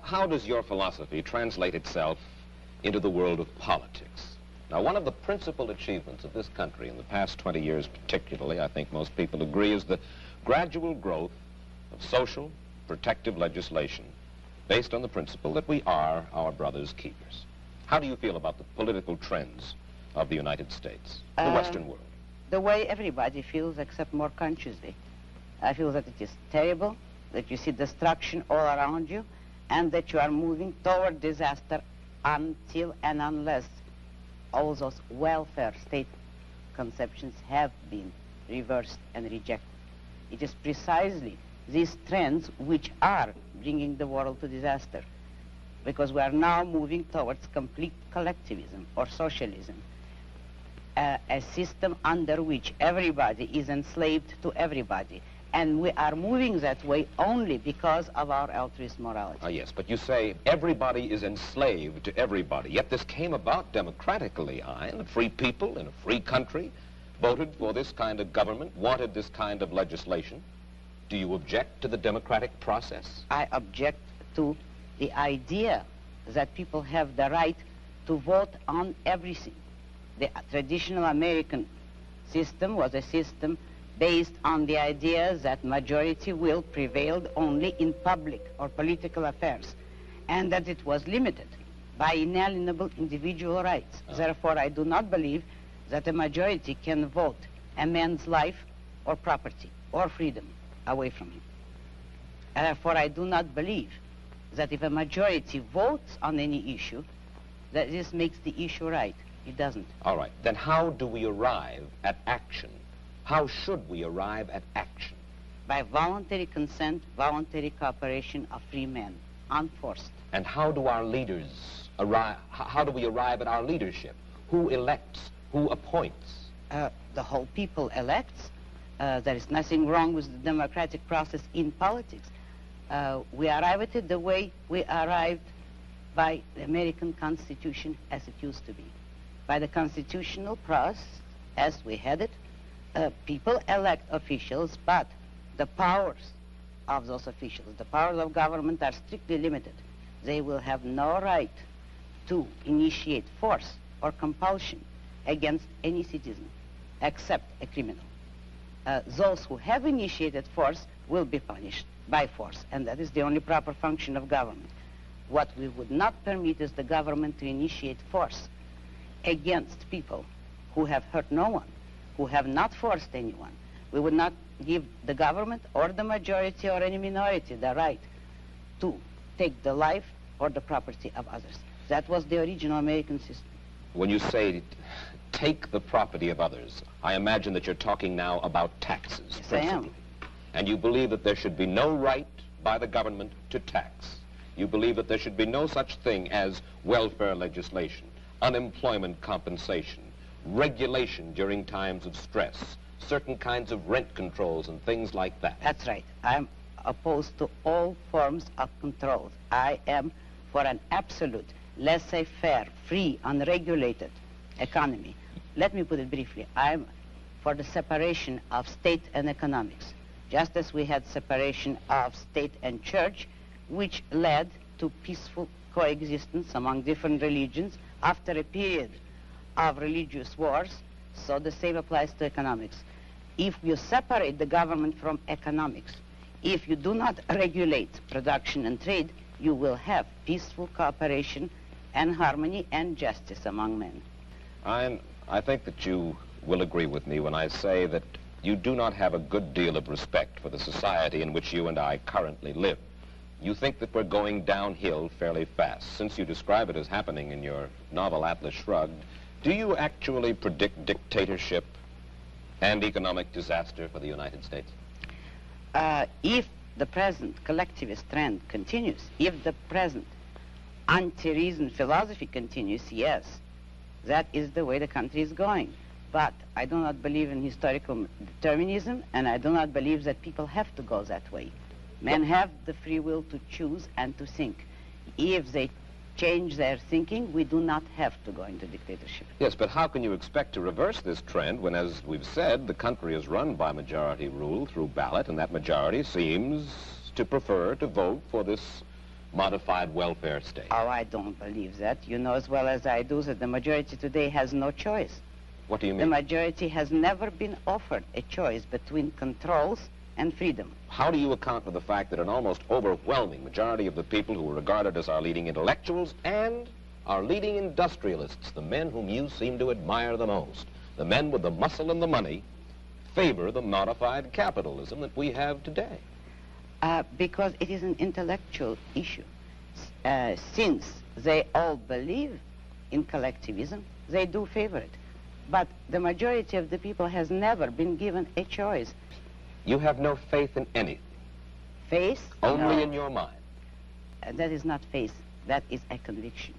how does your philosophy translate itself into the world of politics? Now, one of the principal achievements of this country in the past 20 years particularly, I think most people agree, is the gradual growth of social protective legislation based on the principle that we are our brother's keepers. How do you feel about the political trends of the United States, the Western world? The way everybody feels, except more consciously. I feel that it is terrible, that you see destruction all around you, and that you are moving toward disaster until and unless all those welfare state conceptions have been reversed and rejected. It is precisely these trends which are bringing the world to disaster, because we are now moving towards complete collectivism or socialism, a system under which everybody is enslaved to everybody. And we are moving that way only because of our altruist morality. Yes, but you say everybody is enslaved to everybody, yet this came about democratically, Ayn. Free people in a free country voted for this kind of government, wanted this kind of legislation. Do you object to the democratic process? I object to the idea that people have the right to vote on everything. The traditional American system was a system based on the idea that majority will prevailed only in public or political affairs, and that it was limited by inalienable individual rights. Therefore, I do not believe that a majority can vote a man's life or property or freedom away from him. Therefore, I do not believe that if a majority votes on any issue, that this makes the issue right. It doesn't. All right. Then how do we arrive at action? How should we arrive at action? By voluntary consent, voluntary cooperation of free men, unforced. And how do our leaders arrive, how do we arrive at our leadership? Who elects? Who appoints? The whole people elects. There is nothing wrong with the democratic process in politics. We arrive at it the way we arrived by the American Constitution as it used to be. By the constitutional process as we had it, people elect officials, but the powers of those officials, the powers of government are strictly limited. They will have no right to initiate force or compulsion against any citizen except a criminal. Those who have initiated force will be punished by force, and that is the only proper function of government. What we would not permit is the government to initiate force against people who have hurt no one, who have not forced anyone. We would not give the government or the majority or any minority the right to take the life or the property of others. That was the original American system. When you say take the property of others, I imagine that you're talking now about taxes. Yes, I am. And you believe that there should be no right by the government to tax. You believe that there should be no such thing as welfare legislation, unemployment compensation, regulation during times of stress, certain kinds of rent controls and things like that. That's right. I'm opposed to all forms of controls. I am for an absolute, laissez-faire, free, unregulated economy. Let me put it briefly. I'm for the separation of state and economics, just as we had separation of state and church, which led to peaceful coexistence among different religions after a period of religious wars. So the same applies to economics. If you separate the government from economics, if you do not regulate production and trade, you will have peaceful cooperation and harmony and justice among men. I think that you will agree with me when I say that you do not have a good deal of respect for the society in which you and I currently live. You think that we're going downhill fairly fast. Since you describe it as happening in your novel Atlas Shrugged, do you actually predict dictatorship and economic disaster for the United States? If the present collectivist trend continues, if the present anti-reason philosophy continues, yes, that is the way the country is going. But I do not believe in historical determinism, and I do not believe that people have to go that way. Men have the free will to choose and to think. If they change their thinking, we do not have to go into dictatorship. Yes, but how can you expect to reverse this trend when, as we've said, the country is run by majority rule through ballot, and that majority seems to prefer to vote for this modified welfare state? Oh, I don't believe that. You know as well as I do that the majority today has no choice. What do you The mean? majority has never been offered a choice between controls and freedom. How do you account for the fact that an almost overwhelming majority of the people who are regarded as our leading intellectuals and our leading industrialists, the men whom you seem to admire the most, the men with the muscle and the money, favor the modified capitalism that we have today? Because it is an intellectual issue. Since they all believe in collectivism, they do favor it. But the majority of the people has never been given a choice. You have no faith in anything. Faith? Only No. in your mind. That is not faith. That is a conviction.